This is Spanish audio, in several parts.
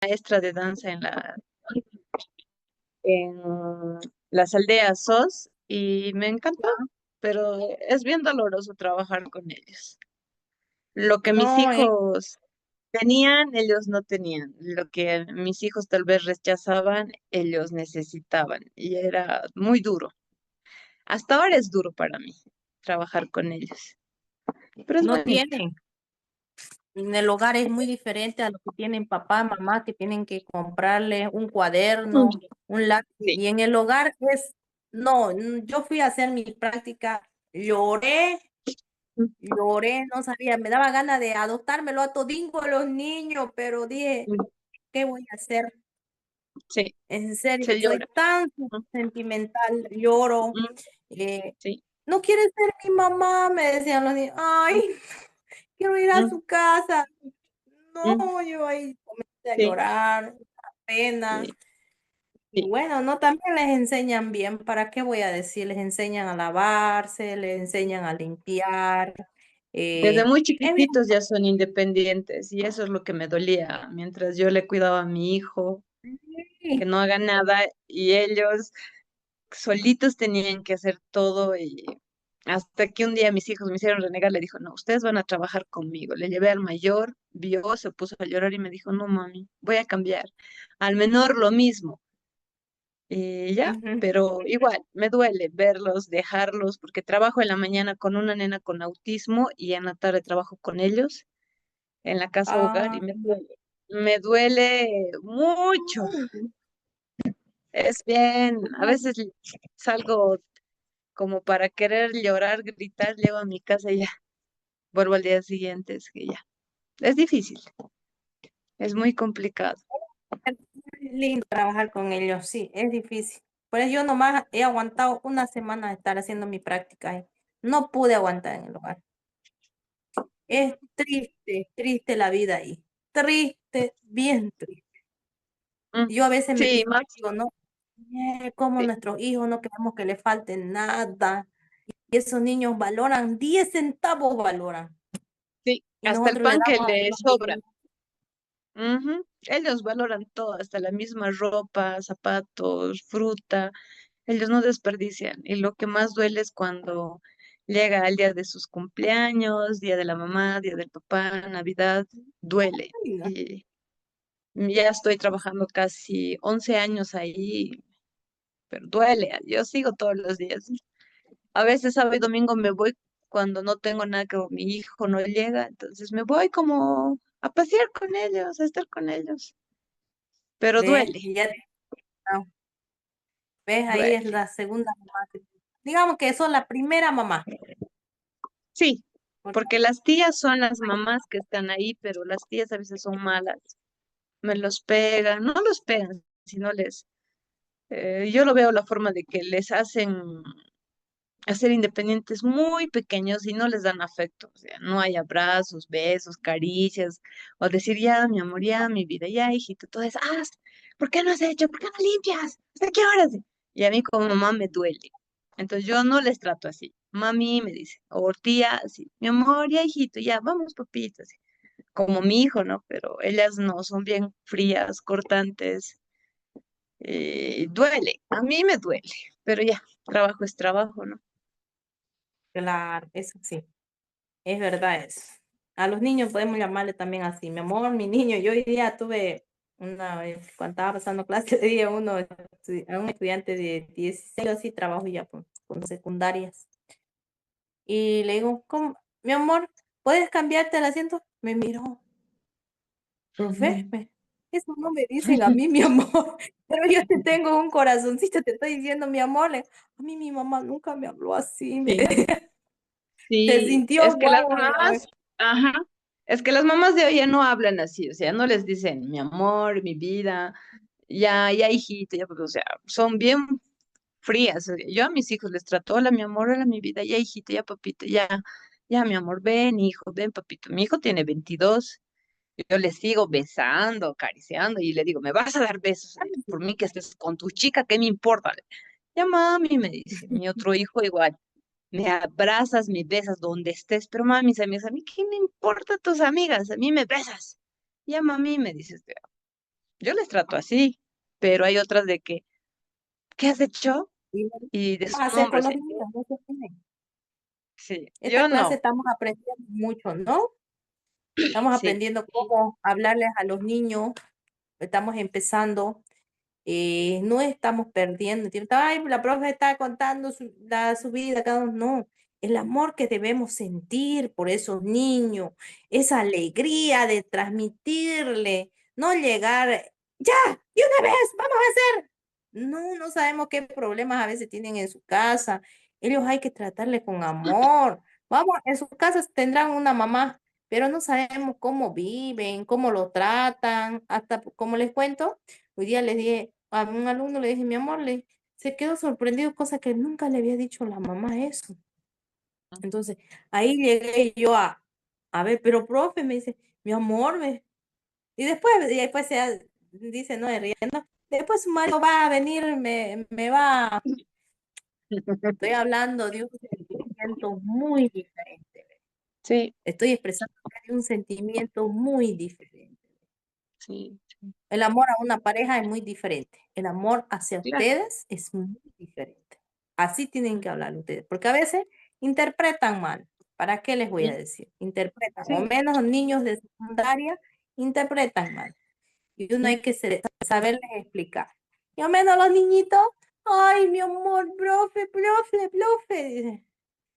maestra de danza en las aldeas SOS y me encantó, pero es bien doloroso trabajar con ellos. Lo que mis No, hijos tenían, ellos no tenían. Lo que mis hijos tal vez rechazaban, ellos necesitaban. Y era muy duro. Hasta ahora es duro para mí trabajar con ellos, pero es no bonito. tienen. En el hogar es muy diferente a lo que tienen papá, mamá, que tienen que comprarle un Mm. cuaderno, un lápiz. Sí. Y en el hogar es, no, yo fui a hacer mi práctica, lloré, lloré, no sabía, me daba ganas de adoptármelo a todingo a los niños, pero dije, Mm. ¿qué voy a hacer? Sí, En serio, se soy llora. tan Mm. sentimental, lloro. Mm. eh, Sí. no quiere ser mi mamá, me decían los niños, Mm. ay, quiero ir a Mm. su casa. Mm. No, yo ahí comencé a Sí, llorar, pena. sí, Y sí. bueno, no, también les enseñan bien, ¿para qué voy a decir? Les enseñan a lavarse, les enseñan a limpiar. Desde muy Es bien, chiquititos ya son independientes y eso es lo que me dolía mientras yo le cuidaba a mi hijo, que sí. no haga nada y ellos solitos tenían que hacer todo y hasta que un día mis hijos me hicieron renegar, le dijo, no, ustedes van a trabajar conmigo. Le llevé al mayor, vio, se puso a llorar y me dijo, no, mami, voy a cambiar. Al menor lo mismo. Y ya, Ujú. pero igual, me duele verlos, dejarlos, porque trabajo en la mañana con una nena con autismo y en la tarde trabajo con ellos en la casa hogar Ah, y me duele mucho. Es bien, a veces salgo como para querer llorar, gritar, llego a mi casa y ya, vuelvo al día siguiente, es que ya, es difícil, es muy complicado. es lindo trabajar con ellos, sí, es difícil. Pues yo nomás he aguantado una semana de estar haciendo mi práctica ahí. No pude aguantar en el hogar. Es triste, triste la vida ahí. Triste, bien triste. Mm. Yo a veces me Sí, fijo Max, y digo, no, como sí, nuestros hijos no queremos que le falte nada. Y esos niños valoran, 10 centavos valoran. sí, Y hasta el nosotros le pan que damos a les los sobra. niños. Ujú. Ellos valoran todo, hasta la misma ropa, zapatos, fruta. Ellos no desperdician. Y lo que más duele es cuando llega el día de sus cumpleaños, día de la mamá, día del papá, Navidad, duele. Ay, no. Y ya estoy trabajando casi 11 años ahí, pero duele. Yo sigo todos los días. A veces sábado y domingo me voy cuando no tengo nada que mi hijo no llega, entonces me voy como a pasear con ellos, a estar con ellos. Pero ¿Ves? duele, Y ya, no, ¿ves? Ahí es duele. la segunda mamá. Digamos que son la primera mamá. Sí, Porque porque las tías son las mamás que están ahí, pero las tías a veces son malas. Me los pegan, no los pegan, sino yo lo veo la forma de que les hacen hacer independientes muy pequeños y no les dan afecto. O sea, no hay abrazos, besos, caricias, o decir, ya, mi amor, ya, mi vida, ya, hijito, todo eso, ¿por qué no has hecho? ¿Por qué no limpias? ¿Hasta qué horas? Y a mí como mamá me duele. Entonces yo no les trato así. Mami me dice, o tía, así, mi amor, ya, hijito, ya, vamos, papito, así. Como mi hijo, ¿no? Pero ellas no, son bien frías, cortantes, duele, a mí me duele, pero ya, trabajo es trabajo, ¿no? claro, eso sí, es verdad eso. A los niños podemos llamarle también así, mi amor, mi niño. Yo hoy día tuve una vez, cuando estaba pasando clase, de día a un estudiante de 16, así trabajo ya con secundarias. Y le digo, ¿cómo? Mi amor, ¿puedes cambiarte el asiento? Me miró, profe, eso no me dicen a mí, mi amor, pero yo te tengo un corazoncito, te estoy diciendo, mi amor, a mí mi mamá nunca me habló así, Sí. se Sí, sintió es que las raro, mamás, ajá, es que las mamás de hoy ya no hablan así, o sea, no les dicen mi amor, mi vida, ya, ya, hijito, ya, pues, o sea, son bien frías. Yo a mis hijos les trato, hola, mi amor, hola, mi vida, ya, hijito, ya, papito, ya, ya, mi amor, ven, hijo, ven, papito. Mi hijo tiene 22, yo le sigo besando, acariciando y le digo, ¿me vas a dar besos? Por mí que estés con tu chica, ¿qué me importa? Ya, mami, me dice, mi otro hijo igual. Me abrazas, me besas donde estés, pero mami, mis amigas, a mí qué me importa tus amigas, a mí me besas. Ya mami, me dices, Yo les trato así, pero hay otras de que, ¿qué has hecho? Y lo Y de vamos su a hacer nombre, con sí, los niños, no se tienen. sí, Esta yo clase no, estamos aprendiendo mucho, ¿no? Estamos sí, aprendiendo cómo hablarles a los niños, estamos empezando. No estamos perdiendo tiempo. Ay, la profe está contando su vida, cada uno. No, el amor que debemos sentir por esos niños, esa alegría de transmitirle, no llegar, ya, de una vez, vamos a hacer. No, no sabemos qué problemas a veces tienen en su casa. Ellos hay que tratarle con amor. Vamos, en sus casas tendrán una mamá, pero no sabemos cómo viven, cómo lo tratan, hasta como les cuento. Hoy día les dije, a un alumno le dije, mi amor, se quedó sorprendido, cosa que nunca le había dicho la mamá eso. Entonces, ahí llegué yo a ver, pero profe, me dice, mi amor, y después se dice, no, riendo, después su marido va a venir, me va, estoy hablando de un sentimiento muy diferente. sí, Estoy expresando de un sentimiento muy diferente. sí, sí, El amor a una pareja es muy diferente. El amor hacia claro. ustedes es muy diferente. Así tienen que hablar ustedes, porque a veces interpretan mal. ¿Para qué les voy a Mm, decir? Interpretan, o sí, menos niños de secundaria interpretan mal. Y uno mm, hay que saberles explicar. Y o menos los niñitos, ay, mi amor, profe, profe, profe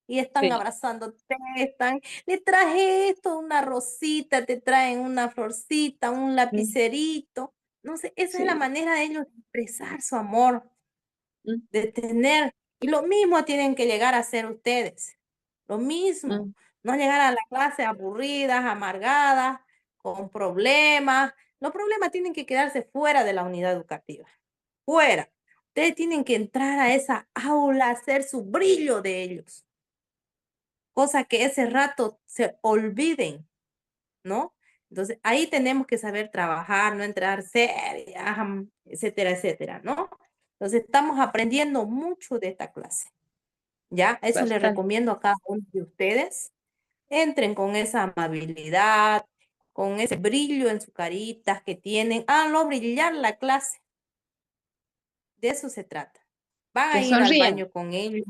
y están sí, abrazándote, le traje esto, una rosita, te traen una florcita, un mm, lapicerito. No sé, esa es la sí, manera de ellos de expresar su amor, mm, de tener. Y lo mismo tienen que llegar a hacer ustedes. Lo mismo. mm, No llegar a la clase aburridas, amargadas, con problemas. Los problemas tienen que quedarse fuera de la unidad educativa. Fuera. Ustedes tienen que entrar a esa aula, hacer su brillo de ellos, cosa que ese rato se olviden, ¿no? Entonces, ahí tenemos que saber trabajar, no entrar serias, etcétera, etcétera, ¿no? Entonces, estamos aprendiendo mucho de esta clase, ¿ya? Eso les bastante. recomiendo a cada uno de ustedes. Entren con esa amabilidad, con ese brillo en sus caritas que tienen. Háganlo brillar la clase. De eso se trata. Van Que a ir al sonrían. baño con ellos,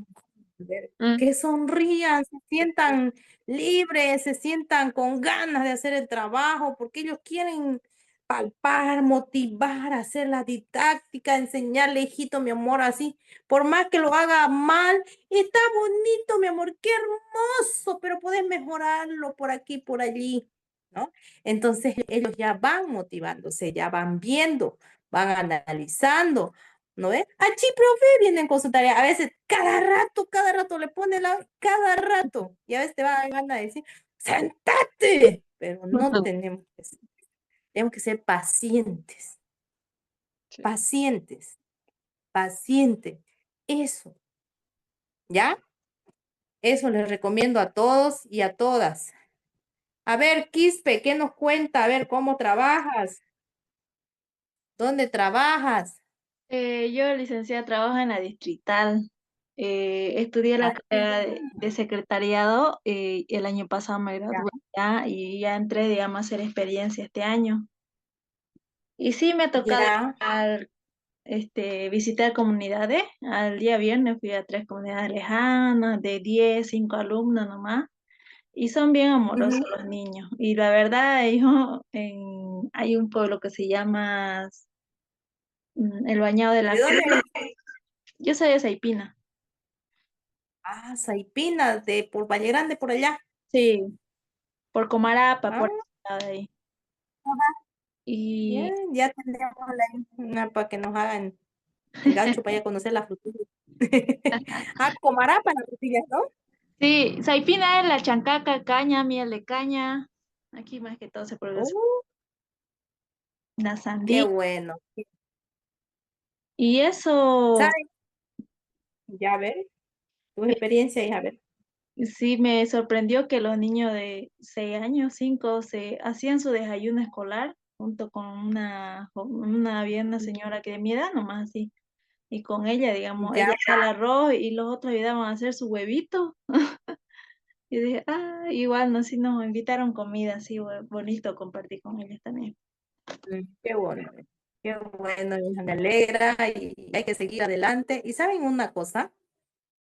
Mm, que sonrían, se sientan libres, se sientan con ganas de hacer el trabajo, porque ellos quieren palpar, motivar, hacer la didáctica, enseñarle, hijito, mi amor, así, por más que lo haga mal, está bonito, mi amor, qué hermoso, pero puedes mejorarlo por aquí, por allí, ¿no? Entonces ellos ya van motivándose, ya van viendo, van analizando. ¿No ves? Achí, profe, vienen con su tarea. A veces, cada rato le pone cada rato. Y a veces te va a dar ganas de decir, ¡sentate! Pero no tenemos que ser pacientes, sí. pacientes, pacientes. Eso, ¿ya? Eso les recomiendo a todos y a todas. A ver, Quispe, ¿qué nos cuenta? A ver, ¿cómo trabajas? ¿Dónde trabajas? Yo, licenciada, trabajo en la Distrital. Estudié la Ah, qué carrera de bueno. secretariado, el año pasado me Ya, gradué ya y ya entré, digamos, a hacer experiencia este año. Y sí, me ha tocado ya. visitar comunidades. Al día viernes fui a 3 comunidades lejanas, de 10 5 alumnos nomás. Y son bien amorosos Ujú. los niños. Y la verdad, hay un pueblo que se llama El Bañado de ¿De la Cruz. dónde eres? Yo soy de Saipina. Ah, Saipina, por Valle Grande, por allá. Sí, por Comarapa, Ah, por ese lado de ahí. ajá, Y bien, ya tendríamos una para que nos hagan el gacho para ir a conocer la frutilla. Ah, Comará para las frutillas, ¿no? sí, Saipina es la chancaca, caña, miel de caña. Aquí más que todo se produce Uh, la qué sandía. bueno. Y eso ¿Sabes? Ya ver, tus experiencias, hija, a ver. sí me sorprendió que los niños de 6 años, 5, se hacían su desayuno escolar junto con había una señora que de mi edad nomás así. Y con ella, digamos, Ya, ella hacía el arroz y los otros ayudaban a hacer su huevito. Y dije, igual, no, sí nos invitaron comida, así, bonito compartir con ellos también. qué bueno. Qué bueno, hija, me alegra y hay que seguir adelante. Y saben una cosa,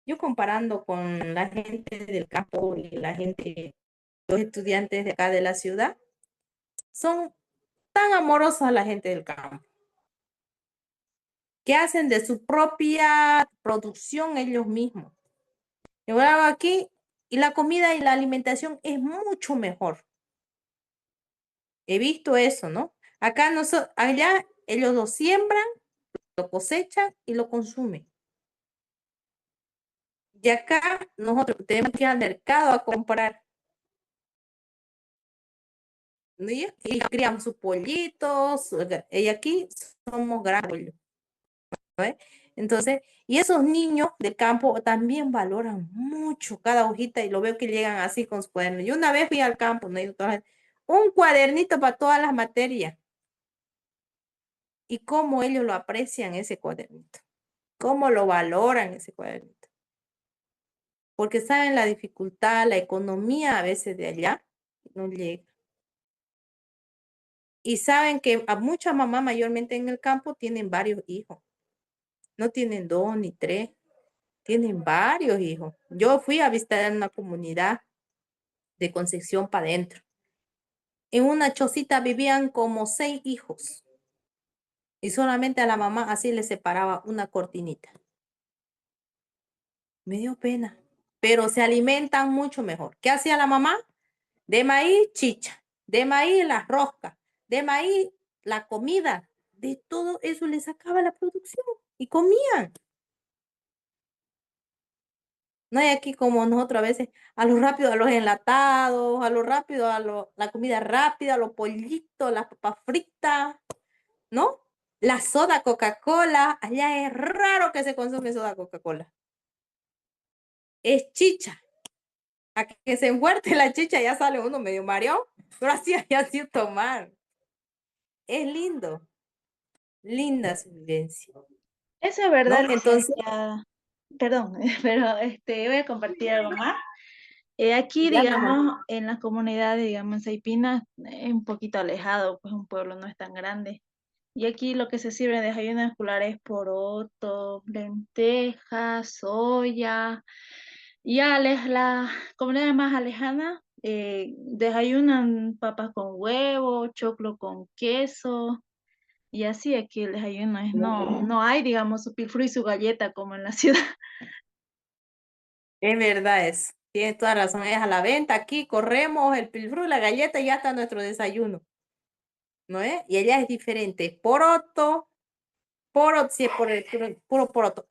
yo comparando con la gente del campo y la gente, los estudiantes de acá de la ciudad, son tan amorosos a la gente del campo, que hacen de su propia producción ellos mismos. Yo hago aquí y la comida y la alimentación es mucho mejor. He visto eso, ¿no? Acá allá ellos lo siembran, lo cosechan y lo consumen. Y acá nosotros tenemos que ir al mercado a comprar. ¿No? Y criamos sus pollitos. Y aquí somos gran pollo. ¿No? Entonces, y esos niños del campo también valoran mucho cada hojita y lo veo que llegan así con su cuaderno. Yo una vez fui al campo, ¿no? Un cuadernito para todas las materias. Y cómo ellos lo aprecian ese cuadernito. Cómo lo valoran ese cuadernito. Porque saben la dificultad, la economía a veces de allá no llega. Y saben que a muchas mamás mayormente en el campo tienen varios hijos. No tienen dos ni tres, tienen varios hijos. Yo fui a visitar una comunidad de Concepción para adentro. En una chocita vivían como 6 hijos. Y solamente a la mamá así le separaba una cortinita. Me dio pena. Pero se alimentan mucho mejor. ¿Qué hacía la mamá? De maíz, chicha. De maíz, las roscas. De maíz, la comida. De todo eso le sacaba la producción. Y comían. No hay aquí como nosotros a veces, a lo rápido, a los enlatados, a lo rápido, la comida rápida, los pollitos, las papas fritas, ¿no? La soda Coca-Cola, allá es raro que se consume soda Coca-Cola. Es chicha. A que se enfuerte la chicha ya sale uno medio mareado, pero así hay así tomar. Es lindo, linda su vivencia, Eso es verdad, ¿no? Entonces, licenciada. Perdón, pero voy a compartir algo más. Aquí, ya no más. digamos, en las comunidades, digamos, en Saipina, es un poquito alejado, pues un pueblo no es tan grande. Y aquí lo que se sirve de desayuno escolar es poroto, lentejas, soya. Y a la comunidad más alejana, desayunan papas con huevo, choclo con queso. Y así aquí el desayuno es, no hay, digamos, su pilfrui y su galleta como en la ciudad. Es verdad eso. Tienes toda razón, es a la venta aquí, corremos el pilfrú, la galleta y ya está nuestro desayuno, ¿no es? Y allá es diferente. Poroto, sí, es por el puro poroto.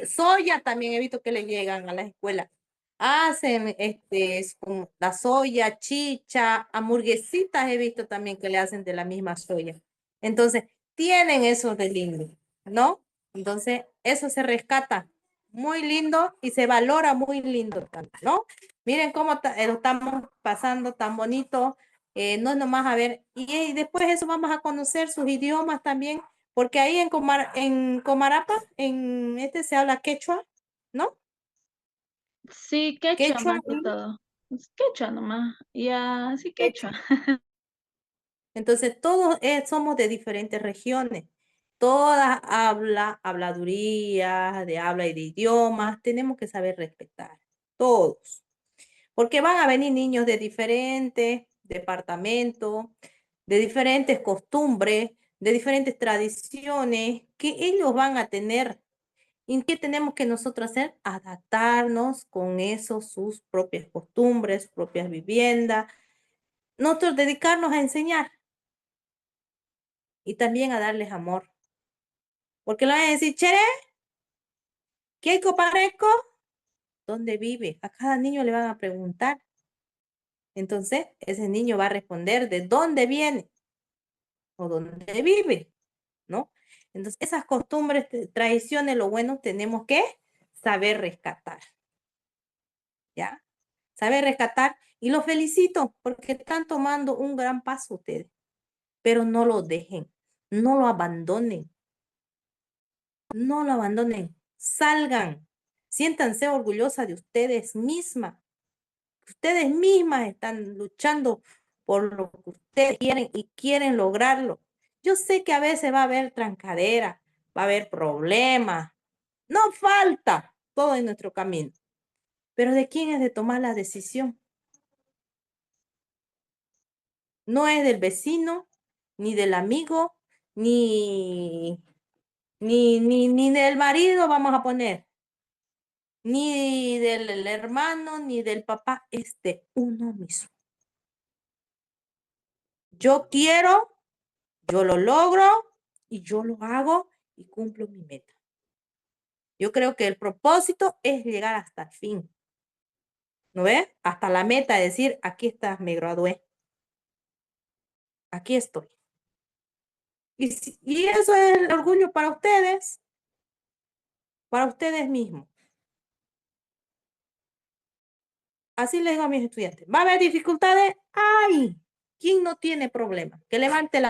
Soya también he visto que le llegan a las escuelas. Hacen es como la soya, chicha, hamburguesitas he visto también que le hacen de la misma soya. Entonces, tienen eso de lindo, ¿no? Entonces, eso se rescata muy lindo y se valora muy lindo también, ¿no? Miren cómo lo estamos pasando tan bonito. No es nomás a ver, y después eso vamos a conocer sus idiomas también, porque ahí en Comarapa, se habla quechua, ¿no? Sí, quechua Quechua más que y todo. Es quechua nomás. Ya, sí, quechua. quechua. Entonces, todos somos de diferentes regiones. Todas habladurías, de habla y de idiomas, tenemos que saber respetar. Todos. Porque van a venir niños de diferentes departamentos, de diferentes costumbres, de diferentes tradiciones que ellos van a tener. ¿Y qué tenemos que nosotros hacer? Adaptarnos con eso, sus propias costumbres, sus propias viviendas. Nosotros dedicarnos a enseñar y también a darles amor. Porque le van a decir, Chere, ¿qué hay copareco? ¿Dónde vive? A cada niño le van a preguntar. Entonces, ese niño va a responder de dónde viene o dónde vive, ¿no? Entonces, esas costumbres, tradiciones, lo bueno, tenemos que saber rescatar, ¿ya? Saber rescatar y los felicito porque están tomando un gran paso ustedes, pero no lo dejen, no lo abandonen, no lo abandonen, salgan, siéntanse orgullosas de ustedes mismas. Ustedes mismas están luchando por lo que ustedes quieren y quieren lograrlo. Yo sé que a veces va a haber trancadera, va a haber problemas, no falta todo en nuestro camino, pero ¿de quién es de tomar la decisión? No es del vecino, ni del amigo, ni, ni del marido, vamos a poner, ni del hermano, ni del papá, es de uno mismo. Yo quiero, yo lo logro y yo lo hago y cumplo mi meta. Yo creo que el propósito es llegar hasta el fin. ¿No ves? Hasta la meta, de decir, aquí está, me gradué. Aquí estoy. Y eso es el orgullo para ustedes mismos. Así les digo a mis estudiantes. ¿Va a haber dificultades? ¡Ay! ¿Quién no tiene problema? Que levante la